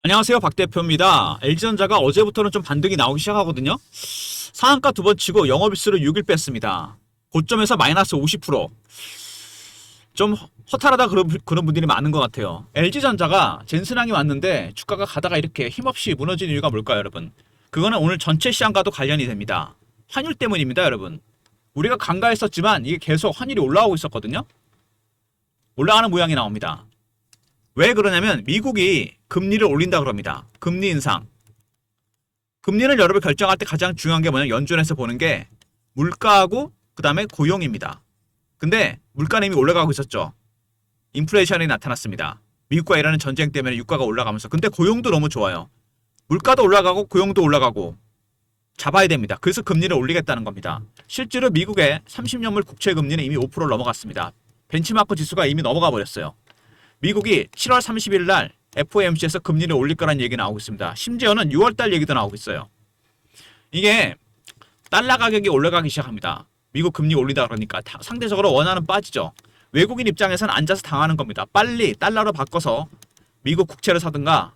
안녕하세요, 박 대표입니다. LG전자가 어제부터는 좀 반등이 나오기 시작하거든요. 상한가 두 번 치고 영업일수를 6일 뺐습니다. 고점에서 마이너스 50%. 좀 허탈하다 그런 분들이 많은 것 같아요. LG전자가 젠슨항이 왔는데 주가가 가다가 이렇게 힘없이 무너지는 이유가 뭘까요, 여러분? 그거는 오늘 전체 시장과도 관련이 됩니다. 환율 때문입니다, 여러분. 우리가 간과했었지만 이게 계속 환율이 올라오고 있었거든요. 올라가는 모양이 나옵니다. 왜 그러냐면 미국이 금리를 올린다 그럽니다. 금리 인상. 금리를 여러분 결정할 때 가장 중요한 게 뭐냐, 연준에서 보는 게 물가하고 그 다음에 고용입니다. 근데 물가는 이미 올라가고 있었죠. 인플레이션이 나타났습니다. 미국과 이라는 전쟁 때문에 유가가 올라가면서. 근데 고용도 너무 좋아요. 물가도 올라가고 고용도 올라가고 잡아야 됩니다. 그래서 금리를 올리겠다는 겁니다. 실제로 미국의 30년물 국채 금리는 이미 5%를 넘어갔습니다. 벤치마크 지수가 이미 넘어가 버렸어요. 미국이 7월 30일 날 FOMC에서 금리를 올릴 거란 얘기 나오고 있습니다. 심지어는 6월 달 얘기도 나오고 있어요. 이게 달러 가격이 올라가기 시작합니다. 미국 금리 올리다 그러니까 상대적으로 원화는 빠지죠. 외국인 입장에서는 앉아서 당하는 겁니다. 빨리 달러로 바꿔서 미국 국채를 사든가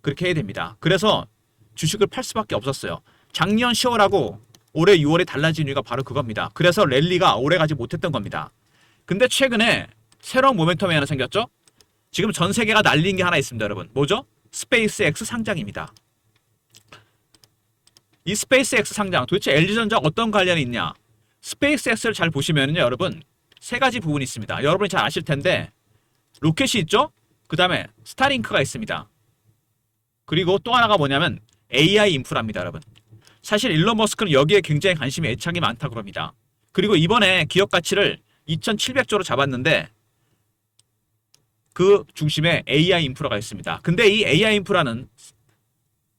그렇게 해야 됩니다. 그래서 주식을 팔 수밖에 없었어요. 작년 10월하고 올해 6월에 달라진 이유가 바로 그겁니다. 그래서 랠리가 오래가지 못했던 겁니다. 근데 최근에 새로운 모멘텀이 하나 생겼죠? 지금 전 세계가 날린 게 하나 있습니다, 여러분. 뭐죠? 스페이스X 상장입니다. 이 스페이스X 상장, 도대체 LG전자가 어떤 관련이 있냐? 스페이스X를 잘 보시면요, 여러분, 세 가지 부분이 있습니다. 여러분이 잘 아실 텐데, 로켓이 있죠? 그 다음에 스타링크가 있습니다. 그리고 또 하나가 뭐냐면 AI 인프라입니다, 여러분. 사실 일론 머스크는 여기에 굉장히 관심이 애착이 많다고 합니다. 그리고 이번에 기업 가치를 2,700조로 잡았는데 그 중심에 AI 인프라가 있습니다. 근데 이 AI 인프라는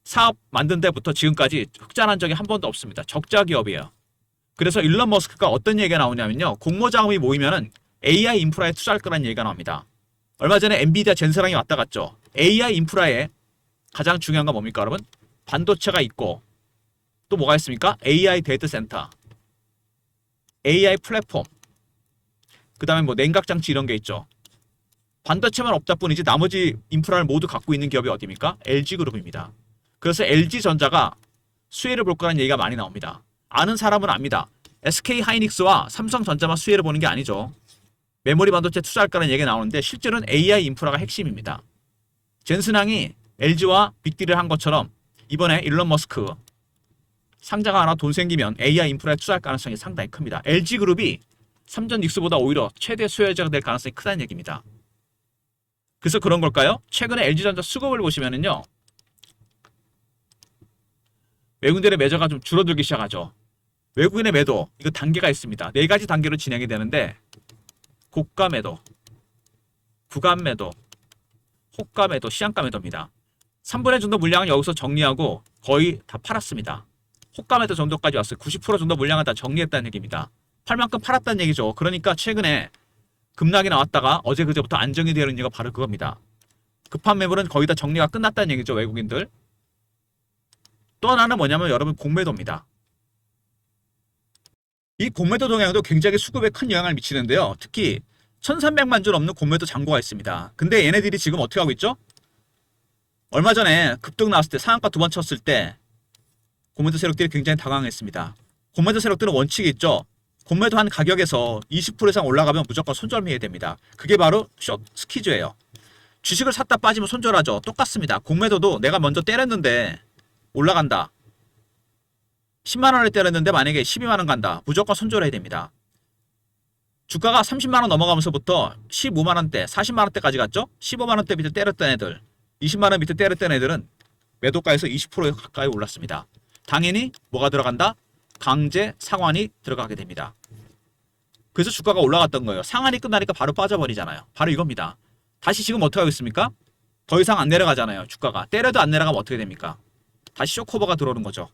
사업 만든 데부터 지금까지 흑자난 적이 한 번도 없습니다. 적자 기업이에요. 그래서 일론 머스크가 어떤 얘기가 나오냐면요. 공모자금이 모이면은 AI 인프라에 투자할 거라는 얘기가 나옵니다. 얼마 전에 엔비디아 젠슨항이 왔다 갔죠. AI 인프라에 가장 중요한 건 뭡니까, 여러분? 반도체가 있고 또 뭐가 있습니까? AI 데이터 센터, AI 플랫폼, 그 다음에 뭐 냉각 장치 이런 게 있죠. 반도체만 없다 뿐이지 나머지 인프라를 모두 갖고 있는 기업이 어디입니까? LG그룹입니다. 그래서 LG전자가 수혜를 볼 거라는 얘기가 많이 나옵니다. 아는 사람은 압니다. SK하이닉스와 삼성전자만 수혜를 보는 게 아니죠. 메모리 반도체 투자할 거라는 얘기가 나오는데 실제로는 AI 인프라가 핵심입니다. 젠슨항이 LG와 빅딜을 한 것처럼 이번에 일론 머스크 상자가 하나 돈 생기면 AI 인프라에 투자할 가능성이 상당히 큽니다. LG그룹이 삼전 닉스보다 오히려 최대 수혜자가 될 가능성이 크다는 얘기입니다. 그래서 그런 걸까요? 최근에 LG전자 수급을 보시면은요, 외국인들의 매도가 좀 줄어들기 시작하죠. 외국인의 매도, 이거 단계가 있습니다. 네 가지 단계로 진행이 되는데, 고가 매도, 구간 매도, 호가 매도, 시장가 매도입니다. 3분의 1 정도 물량은 여기서 정리하고 거의 다 팔았습니다. 호가 매도 정도까지 왔어요. 90% 정도 물량을 다 정리했다는 얘기입니다. 팔 만큼 팔았다는 얘기죠. 그러니까 최근에 급락이 나왔다가 어제 그제부터 안정이 되는 이유가 바로 그겁니다. 급한 매물은 거의 다 정리가 끝났다는 얘기죠, 외국인들. 또 하나는 뭐냐면 여러분 공매도입니다. 이 공매도 동향도 굉장히 수급에 큰 영향을 미치는데요. 특히 1,300만 주 넘는 공매도 잔고가 있습니다. 근데 얘네들이 지금 어떻게 하고 있죠? 얼마 전에 급등 나왔을 때 상한가 두 번 쳤을 때 공매도 세력들이 굉장히 당황했습니다. 공매도 세력들은 원칙이 있죠. 공매도한 가격에서 20% 이상 올라가면 무조건 손절해야 됩니다. 그게 바로 숏 스퀴즈예요. 주식을 샀다 빠지면 손절하죠. 똑같습니다. 공매도도 내가 먼저 때렸는데 올라간다. 10만 원을 때렸는데 만약에 12만 원 간다. 무조건 손절해야 됩니다. 주가가 30만 원 넘어가면서부터 15만 원대, 40만 원대까지 갔죠. 15만 원대 밑에 때렸던 애들, 20만 원 밑에 때렸던 애들은 매도가에서 20% 가까이 올랐습니다. 당연히 뭐가 들어간다? 강제 상환이 들어가게 됩니다. 그래서 주가가 올라갔던 거예요. 상한이 끝나니까 바로 빠져버리잖아요. 바로 이겁니다. 다시 지금 어떻게 하고 있습니까? 더 이상 안 내려가잖아요. 주가가. 때려도 안 내려가면 어떻게 됩니까? 다시 쇼크오버가 들어오는 거죠.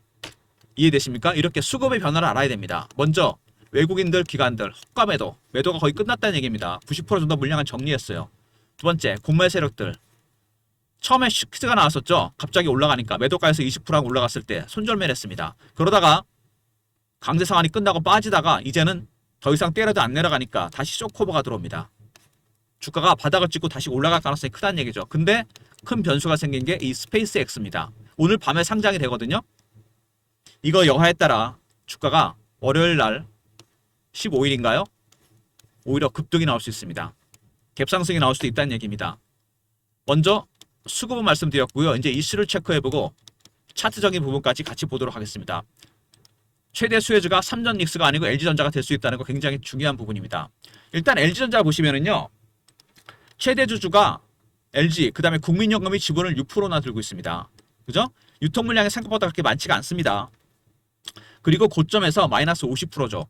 이해되십니까? 이렇게 수급의 변화를 알아야 됩니다. 먼저 외국인들, 기관들, 호가 매도, 매도가 거의 끝났다는 얘기입니다. 90% 정도 물량을 정리했어요. 두 번째, 공매 세력들. 처음에 슈키즈가 나왔었죠. 갑자기 올라가니까 매도가에서 20%하고 올라갔을 때 손절매를 했습니다. 그러다가 강제 상한이 끝나고 빠지다가 이제는 더 이상 때려도 안 내려가니까 다시 쇼크오버가 들어옵니다. 주가가 바닥을 찍고 다시 올라갈 가능성이 크다는 얘기죠. 근데 큰 변수가 생긴 게 이 스페이스 X입니다. 오늘 밤에 상장이 되거든요. 이거 여하에 따라 주가가 월요일 날 15일인가요? 오히려 급등이 나올 수 있습니다. 갭상승이 나올 수도 있다는 얘기입니다. 먼저 수급은 말씀드렸고요. 이제 이슈를 체크해보고 차트적인 부분까지 같이 보도록 하겠습니다. 최대 수혜주가 삼전 닉스가 아니고 LG전자가 될 수 있다는 거 굉장히 중요한 부분입니다. 일단 LG전자 보시면은요. 최대 주주가 LG, 그 다음에 국민연금이 지분을 6%나 들고 있습니다. 그죠? 유통 물량이 생각보다 그렇게 많지가 않습니다. 그리고 고점에서 마이너스 50%죠.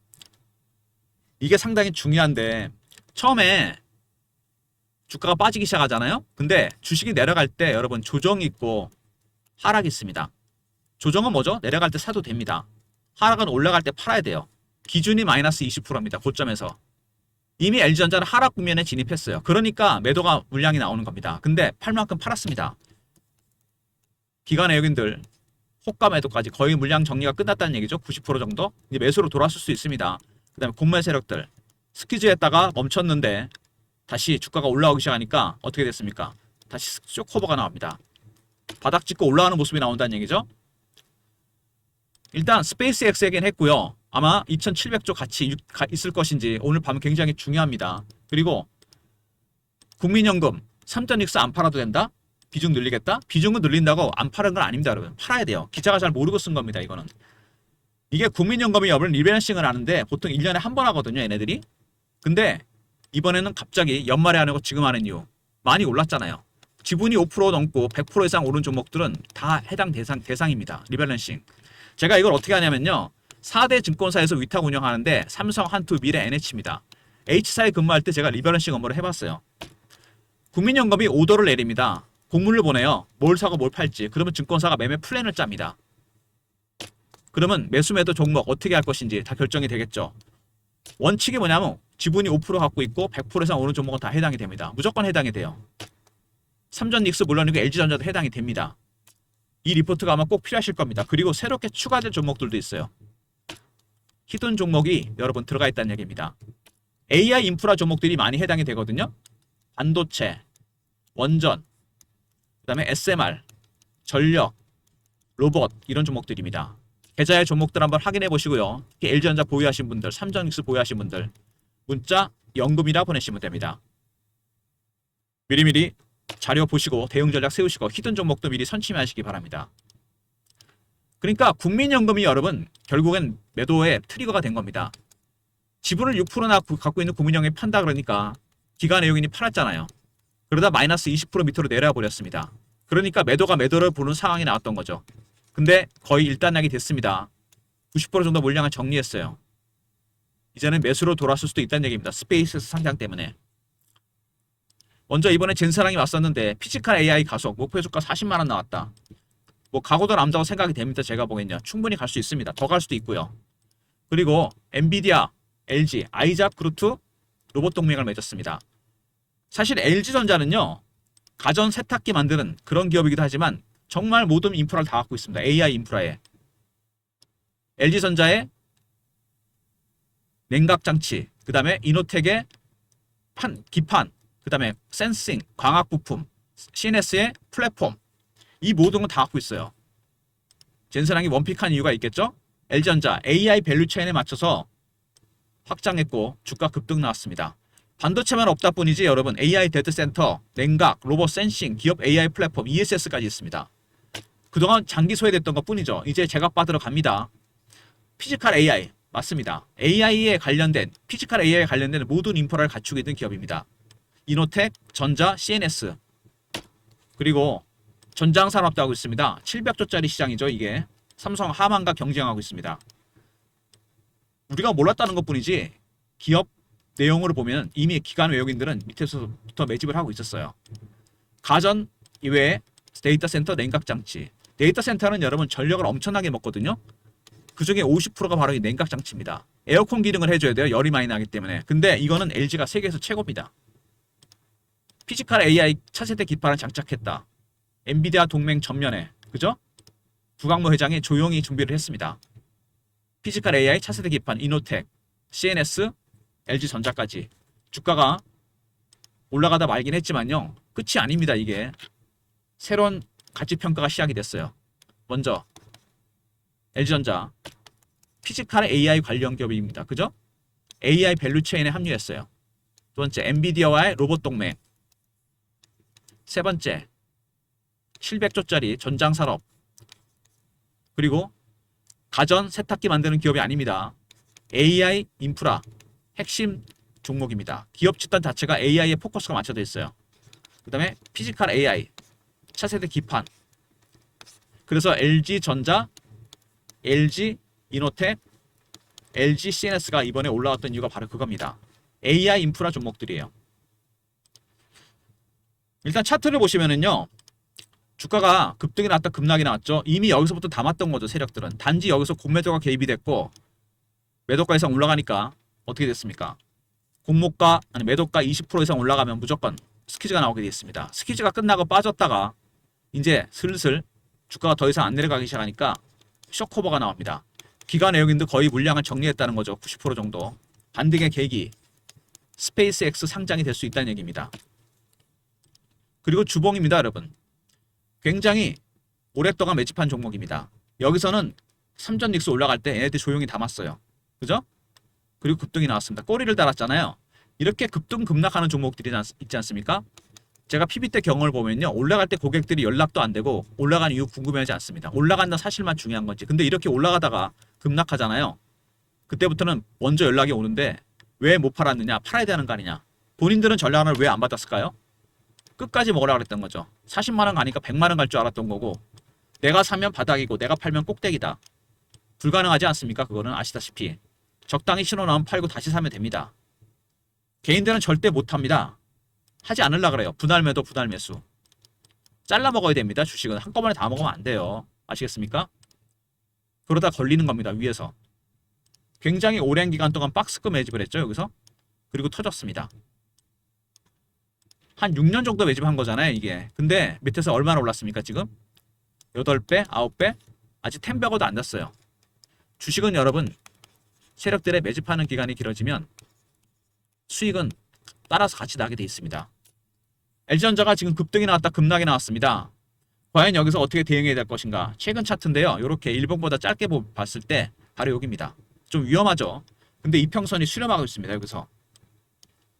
이게 상당히 중요한데 처음에 주가가 빠지기 시작하잖아요. 근데 주식이 내려갈 때 여러분 조정이 있고 하락이 있습니다. 조정은 뭐죠? 내려갈 때 사도 됩니다. 하락은 올라갈 때 팔아야 돼요. 기준이 마이너스 20%입니다. 고점에서. 이미 LG전자는 하락 국면에 진입했어요. 그러니까 매도가 물량이 나오는 겁니다. 근데 팔 만큼 팔았습니다. 기관 외국인들 호가 매도까지 거의 물량 정리가 끝났다는 얘기죠. 90% 정도. 이제 매수로 돌아설 수 있습니다. 그 다음에 공매 세력들 스퀴즈 했다가 멈췄는데 다시 주가가 올라오기 시작하니까 어떻게 됐습니까? 다시 쇼커버가 나옵니다. 바닥 찍고 올라가는 모습이 나온다는 얘기죠. 일단 스페이스X에겐 했고요. 아마 2700조 같이 있을 것인지 오늘 밤은 굉장히 중요합니다. 그리고 국민연금 3.X 안 팔아도 된다? 비중 늘리겠다? 비중은 늘린다고 안 파는 건 아닙니다, 여러분. 팔아야 돼요. 기자가 잘 모르고 쓴 겁니다, 이거는. 이게 국민연금이 여러분 리밸런싱을 하는데 보통 1년에 한 번 하거든요, 얘네들이. 근데 이번에는 갑자기 연말에 하는 거 지금 하는 이유. 많이 올랐잖아요. 지분이 5% 넘고 100% 이상 오른 종목들은 다 해당 대상입니다. 리밸런싱. 제가 이걸 어떻게 하냐면요. 4대 증권사에서 위탁 운영하는데 삼성, 한투, 미래, NH입니다. H사에 근무할 때 제가 리밸런싱 업무를 해봤어요. 국민연금이 오더를 내립니다. 공문을 보내요. 뭘 사고 뭘 팔지. 그러면 증권사가 매매 플랜을 짭니다. 그러면 매수 매도 종목 어떻게 할 것인지 다 결정이 되겠죠. 원칙이 뭐냐면 지분이 5% 갖고 있고 100% 이상 오른 종목은 다 해당이 됩니다. 무조건 해당이 돼요. 삼전 닉스 물론이고 LG전자도 해당이 됩니다. 이 리포트가 아마 꼭 필요하실 겁니다. 그리고 새롭게 추가될 종목들도 있어요. 히든 종목이 여러분 들어가 있다는 얘기입니다. AI 인프라 종목들이 많이 해당이 되거든요. 반도체, 원전, 그 다음에 SMR, 전력, 로봇 이런 종목들입니다. 계좌의 종목들 한번 확인해 보시고요. 특히 LG전자 보유하신 분들, 삼전닉스 보유하신 분들 문자 연금이라 보내시면 됩니다. 미리미리 자료 보시고 대응 전략 세우시고 히든 종목도 미리 선침하시기 바랍니다. 그러니까 국민연금이 여러분 결국엔 매도의 트리거가 된 겁니다. 지분을 6%나 갖고 있는 국민연금이 판다 그러니까 기관 외국인이 팔았잖아요. 그러다 마이너스 20% 밑으로 내려와 버렸습니다. 그러니까 매도가 매도를 보는 상황이 나왔던 거죠. 근데 거의 일단락이 됐습니다. 90% 정도 물량을 정리했어요. 이제는 매수로 돌아설 수도 있다는 얘기입니다. 스페이스 상장 때문에. 먼저 이번에 젠사랑이 왔었는데 피지컬 AI 가속 목표 주가 40만 원 나왔다. 뭐 가고도 남자고 생각이 됩니다. 제가 보기엔요. 충분히 갈 수 있습니다. 더 갈 수도 있고요. 그리고 엔비디아, LG, 아이잡 그루트 로봇 동맹을 맺었습니다. 사실 LG전자는요. 가전 세탁기 만드는 그런 기업이기도 하지만 정말 모든 인프라를 다 갖고 있습니다. AI 인프라에. LG전자의 냉각장치, 그 다음에 이노텍의 기판, 그 다음에 센싱, 광학 부품, CNS의 플랫폼 이 모든 건 다 갖고 있어요. 젠슨항이 원픽한 이유가 있겠죠? LG전자 AI 밸류체인에 맞춰서 확장했고 주가 급등 나왔습니다. 반도체만 없다 뿐이지 여러분 AI 데이터센터, 냉각, 로봇 센싱, 기업 AI 플랫폼, ESS까지 있습니다. 그동안 장기 소외됐던 것 뿐이죠. 이제 제각받으러 갑니다. 피지컬 AI 맞습니다. AI에 관련된 피지컬 AI에 관련된 모든 인프라를 갖추고 있는 기업입니다. 이노텍, 전자, CNS 그리고 전장산업도 하고 있습니다. 700조짜리 시장이죠. 이게 삼성, 하만과 경쟁하고 있습니다. 우리가 몰랐다는 것뿐이지 기업 내용으로 보면 이미 기관 외국인들은 밑에서부터 매집을 하고 있었어요. 가전 이외에 데이터 센터, 냉각 장치. 데이터 센터는 여러분 전력을 엄청나게 먹거든요. 그 중에 50%가 바로 이 냉각 장치입니다. 에어컨 기능을 해줘야 돼요. 열이 많이 나기 때문에. 근데 이거는 LG가 세계에서 최고입니다. 피지컬 AI 차세대 기판을 장착했다. 엔비디아 동맹 전면에 그죠? 구강모 회장이 조용히 준비를 했습니다. 피지컬 AI 차세대 기판 이노텍, CNS, LG전자까지 주가가 올라가다 말긴 했지만요. 끝이 아닙니다. 이게 새로운 가치평가가 시작이 됐어요. 먼저 LG전자 피지컬 AI 관련 기업입니다. 그죠? AI 밸류체인에 합류했어요. 두 번째, 엔비디아와의 로봇 동맹. 세 번째, 700조짜리 전장산업. 그리고 가전 세탁기 만드는 기업이 아닙니다. AI 인프라 핵심 종목입니다. 기업 집단 자체가 AI에 포커스가 맞춰져 있어요. 그 다음에 피지컬 AI, 차세대 기판. 그래서 LG전자, LG이노텍, LGCNS가 이번에 올라왔던 이유가 바로 그겁니다. AI 인프라 종목들이에요. 일단 차트를 보시면은요. 주가가 급등이 나왔다 급락이 나왔죠. 이미 여기서부터 담았던 거죠. 세력들은. 단지 여기서 공매도가 개입이 됐고 매도가 이상 올라가니까 어떻게 됐습니까? 공모가 아니 매도가 20% 이상 올라가면 무조건 스퀴즈가 나오게 되어 있습니다. 스퀴즈가 끝나고 빠졌다가 이제 슬슬 주가가 더 이상 안 내려가기 시작하니까 쇼커버가 나옵니다. 기관 내역인도 거의 물량을 정리했다는 거죠. 90% 정도. 반등의 계기 스페이스X 상장이 될 수 있다는 얘기입니다. 그리고 주봉입니다, 여러분. 굉장히 오랫동안 매집한 종목입니다. 여기서는 삼전 닉스 올라갈 때 얘네들 조용히 담았어요. 그죠? 그리고 급등이 나왔습니다. 꼬리를 달았잖아요. 이렇게 급등 급락하는 종목들이 있지 않습니까? 제가 PB 때 경험을 보면요. 올라갈 때 고객들이 연락도 안 되고 올라간 이유 궁금해하지 않습니다. 올라간다는 사실만 중요한 건지. 근데 이렇게 올라가다가 급락하잖아요. 그때부터는 먼저 연락이 오는데 왜 못 팔았느냐? 팔아야 되는 거 아니냐? 본인들은 전략을 왜 안 받았을까요? 끝까지 먹으라 그랬던 거죠. 40만 원 가니까 100만 원 갈 줄 알았던 거고 내가 사면 바닥이고 내가 팔면 꼭대기다. 불가능하지 않습니까? 그거는 아시다시피. 적당히 신호 나오면 팔고 다시 사면 됩니다. 개인들은 절대 못합니다. 하지 않으려고 그래요. 분할 매도, 분할 매수. 잘라 먹어야 됩니다. 주식은 한꺼번에 다 먹으면 안 돼요. 아시겠습니까? 그러다 걸리는 겁니다. 위에서. 굉장히 오랜 기간 동안 박스급 매집을 했죠. 여기서. 그리고 터졌습니다. 한 6년 정도 매집한 거잖아요. 이게. 근데 밑에서 얼마나 올랐습니까? 지금? 8배? 9배? 아직 10배가도 안 났어요. 주식은 여러분 세력들의 매집하는 기간이 길어지면 수익은 따라서 같이 나게 돼 있습니다. LG전자가 지금 급등이 나왔다 급락이 나왔습니다. 과연 여기서 어떻게 대응해야 될 것인가? 최근 차트인데요. 이렇게 일봉보다 짧게 봤을 때 바로 여기입니다. 좀 위험하죠. 근데 이평선이 수렴하고 있습니다. 여기서.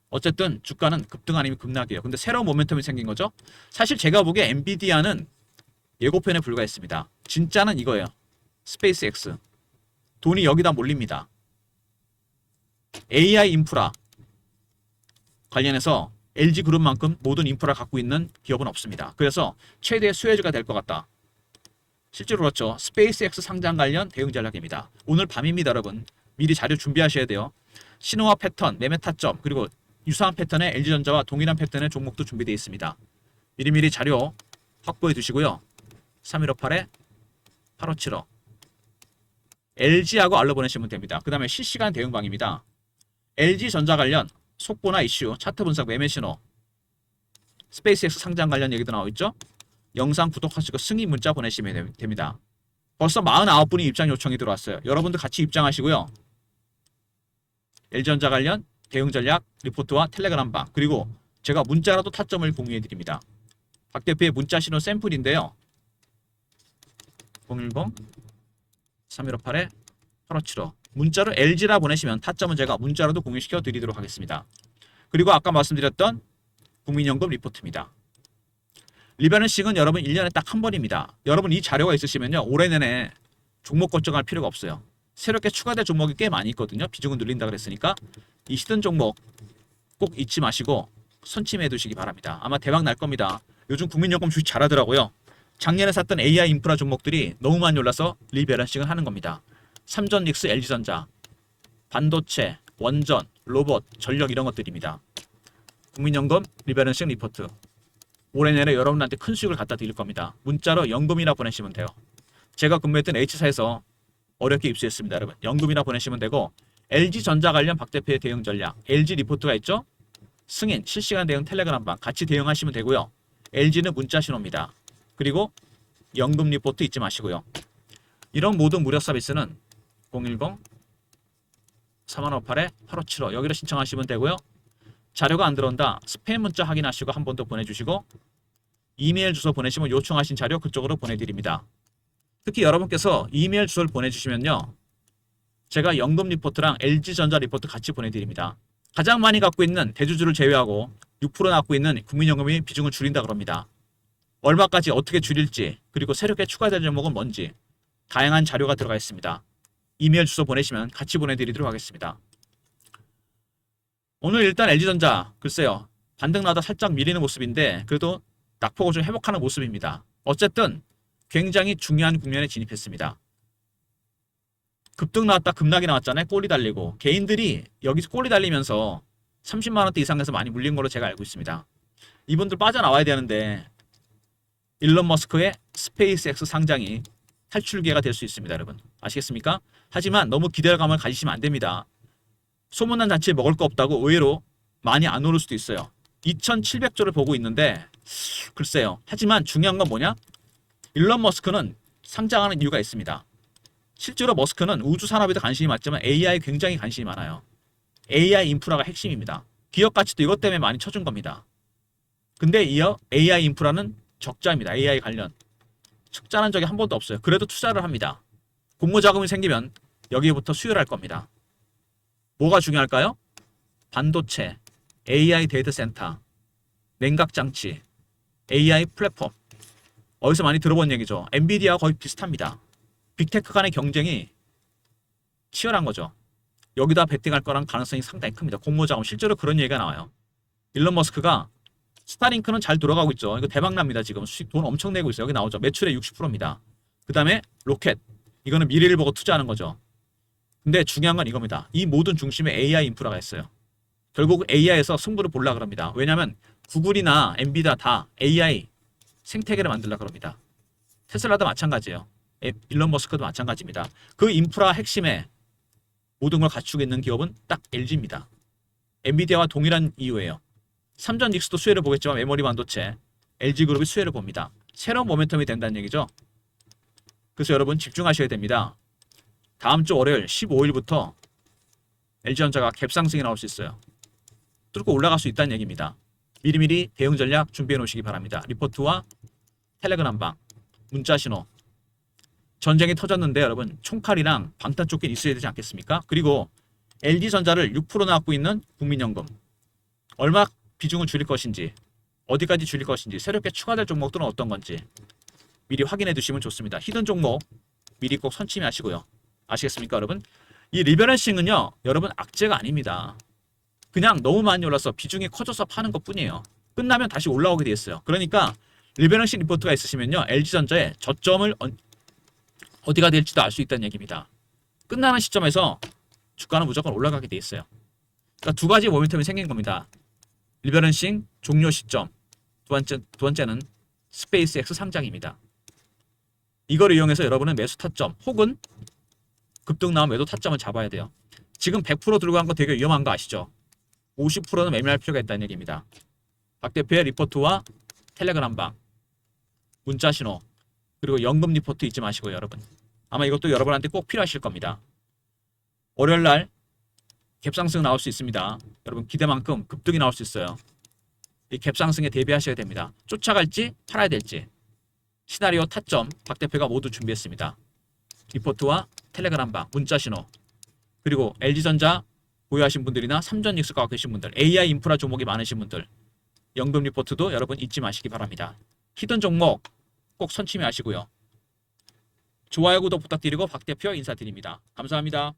어쨌든 주가는 급등 아니면 급락이에요. 근데 새로운 모멘텀이 생긴 거죠. 사실 제가 보기에 엔비디아는 예고편에 불과했습니다. 진짜는 이거예요. 스페이스X. 돈이 여기다 몰립니다. AI 인프라 관련해서 LG그룹만큼 모든 인프라를 갖고 있는 기업은 없습니다. 그래서 최대의 수혜주가 될 것 같다. 실제로 그렇죠. 스페이스X 상장 관련 대응 전략입니다. 오늘 밤입니다, 여러분. 미리 자료 준비하셔야 돼요. 신호와 패턴, 매매 타점, 그리고 유사한 패턴의 LG전자와 동일한 패턴의 종목도 준비되어 있습니다. 미리미리 자료 확보해 두시고요. 3158에 8575 LG하고 알로 보내시면 됩니다. 그 다음에 실시간 대응방입니다. LG전자 관련 속보나 이슈, 차트 분석, 매매 신호, 스페이스X 상장 관련 얘기도 나와 있죠. 영상 구독하시고 승인 문자 보내시면 됩니다. 벌써 49분이 입장 요청이 들어왔어요. 여러분들 같이 입장하시고요. LG전자 관련 대응 전략 리포트와 텔레그램방 그리고 제가 문자라도 타점을 공유해 드립니다. 박 대표의 문자 신호 샘플인데요. 010-3158-8575 문자로 LG라 보내시면 타점은 제가 문자로도 공유시켜 드리도록 하겠습니다. 그리고 아까 말씀드렸던 국민연금 리포트입니다. 리밸런싱은 여러분 1년에 딱 한 번입니다. 여러분 이 자료가 있으시면요. 올해 내내 종목 걱정할 필요가 없어요. 새롭게 추가될 종목이 꽤 많이 있거든요. 비중은 늘린다 그랬으니까 이 시든 종목 꼭 잊지 마시고 선침해 두시기 바랍니다. 아마 대박 날 겁니다. 요즘 국민연금 주식 잘하더라고요. 작년에 샀던 AI 인프라 종목들이 너무 많이 올라서 리밸런싱을 하는 겁니다. 삼전닉스, LG전자, 반도체, 원전, 로봇, 전력 이런 것들입니다. 국민연금 리밸런싱 리포트. 올해 내내 여러분한테 큰 수익을 갖다 드릴 겁니다. 문자로 연금이나 보내시면 돼요. 제가 근무했던 H사에서 어렵게 입수했습니다. 여러분. 연금이나 보내시면 되고 LG전자 관련 박 대표의 대응 전략, LG 리포트가 있죠? 승인, 실시간 대응 텔레그램방 같이 대응하시면 되고요. LG는 문자 신호입니다. 그리고 연금 리포트 잊지 마시고요. 이런 모든 무료 서비스는 010-3158-8575 여기로 신청하시면 되고요. 자료가 안 들어온다. 스팸 문자 확인하시고 한 번 더 보내주시고 이메일 주소 보내시면 요청하신 자료 그쪽으로 보내드립니다. 특히 여러분께서 이메일 주소를 보내주시면요, 제가 연금 리포트랑 LG전자 리포트 같이 보내드립니다. 가장 많이 갖고 있는 대주주를 제외하고 6% 갖고 있는 국민연금이 비중을 줄인다 그럽니다. 얼마까지 어떻게 줄일지, 그리고 새롭게 추가될 종목은 뭔지 다양한 자료가 들어가 있습니다. 이메일 주소 보내시면 같이 보내드리도록 하겠습니다. 오늘 일단 LG전자, 글쎄요, 반등 나다 살짝 밀리는 모습인데 그래도 낙폭을 좀 회복하는 모습입니다. 어쨌든 굉장히 중요한 국면에 진입했습니다. 급등 나왔다 급락이 나왔잖아요. 꼬리 달리고. 개인들이 여기서 꼬리 달리면서 30만원대 이상에서 많이 물린 걸로 제가 알고 있습니다. 이분들 빠져나와야 되는데 일론 머스크의 스페이스X 상장이 탈출기회가 될 수 있습니다. 여러분 아시겠습니까? 하지만 너무 기대감을 가지시면 안 됩니다. 소문난 잔치에 먹을 거 없다고 의외로 많이 안 오를 수도 있어요. 2700조를 보고 있는데 글쎄요. 하지만 중요한 건 뭐냐? 일론 머스크는 상장하는 이유가 있습니다. 실제로 머스크는 우주 산업에도 관심이 많지만 AI 굉장히 관심이 많아요. AI 인프라가 핵심입니다. 기업 가치도 이것 때문에 많이 쳐준 겁니다. 근데 이어 AI 인프라는 적자입니다. AI 관련. 적자는 적이 한 번도 없어요. 그래도 투자를 합니다. 공모 자금이 생기면 여기부터 수혈할 겁니다. 뭐가 중요할까요? 반도체, AI 데이터 센터, 냉각 장치, AI 플랫폼. 어디서 많이 들어본 얘기죠. 엔비디아와 거의 비슷합니다. 빅테크 간의 경쟁이 치열한 거죠. 여기다 베팅할 거란 가능성이 상당히 큽니다. 공모자금 실제로 그런 얘기가 나와요. 일론 머스크가 스타링크는 잘 돌아가고 있죠. 이거 대박납니다. 지금 수익 돈 엄청 내고 있어요. 여기 나오죠. 매출의 60%입니다. 그 다음에 로켓. 이거는 미래를 보고 투자하는 거죠. 근데 중요한 건 이겁니다. 이 모든 중심에 AI 인프라가 있어요. 결국 AI에서 승부를 보려고 그럽니다. 왜냐하면 구글이나 엔비디아 다 AI 생태계를 만들려고 그럽니다. 테슬라도 마찬가지예요. 일론 머스크도 마찬가지입니다. 그 인프라 핵심에 모든 걸 갖추고 있는 기업은 딱 LG입니다. 엔비디아와 동일한 이유예요. 삼전 닉스도 수혜를 보겠지만 메모리 반도체, LG그룹이 수혜를 봅니다. 새로운 모멘텀이 된다는 얘기죠. 그래서 여러분 집중하셔야 됩니다. 다음 주 월요일 15일부터 LG전자가 갭상승이 나올 수 있어요. 뚫고 올라갈 수 있다는 얘기입니다. 미리미리 대응 전략 준비해 놓으시기 바랍니다. 리포트와 텔레그램방, 문자 신호. 전쟁이 터졌는데 여러분 총칼이랑 방탄조끼 있어야 되지 않겠습니까? 그리고 LG전자를 6%나 갖고 있는 국민연금. 얼마 비중을 줄일 것인지, 어디까지 줄일 것인지, 새롭게 추가될 종목들은 어떤 건지 미리 확인해 두시면 좋습니다. 히든 종목 미리 꼭 선침하시고요. 아시겠습니까 여러분? 이 리버런싱은요 여러분 악재가 아닙니다. 그냥 너무 많이 올라서 비중이 커져서 파는 것 뿐이에요. 끝나면 다시 올라오게 돼 있어요. 그러니까 리버런싱 리포트가 있으시면요 LG전자의 저점을 어디가 될지도 알 수 있다는 얘기입니다. 끝나는 시점에서 주가는 무조건 올라가게 돼 있어요. 그러니까 두 가지 모멘텀이 생긴 겁니다. 리버런싱 종료 시점, 두 번째는 스페이스X 상장입니다. 이걸 이용해서 여러분은 매수 타점 혹은 급등 나온 매도 타점을 잡아야 돼요. 지금 100% 들고 간 거 되게 위험한 거 아시죠? 50%는 매매할 필요가 있다는 얘기입니다. 박 대표의 리포트와 텔레그램방, 문자 신호, 그리고 연금 리포트 잊지 마시고요, 여러분. 아마 이것도 여러분한테 꼭 필요하실 겁니다. 월요일 날 갭상승 나올 수 있습니다. 여러분 기대만큼 급등이 나올 수 있어요. 이 갭상승에 대비하셔야 됩니다. 쫓아갈지 팔아야 될지 시나리오 타점 박 대표가 모두 준비했습니다. 리포트와 텔레그램방, 문자 신호, 그리고 LG전자 보유하신 분들이나 삼전 닉스 갖고 계신 분들, AI 인프라 종목이 많으신 분들, 연금 리포트도 여러분 잊지 마시기 바랍니다. 히든 종목 꼭 선침해 하시고요. 좋아요, 구독 부탁드리고 박 대표 인사드립니다. 감사합니다.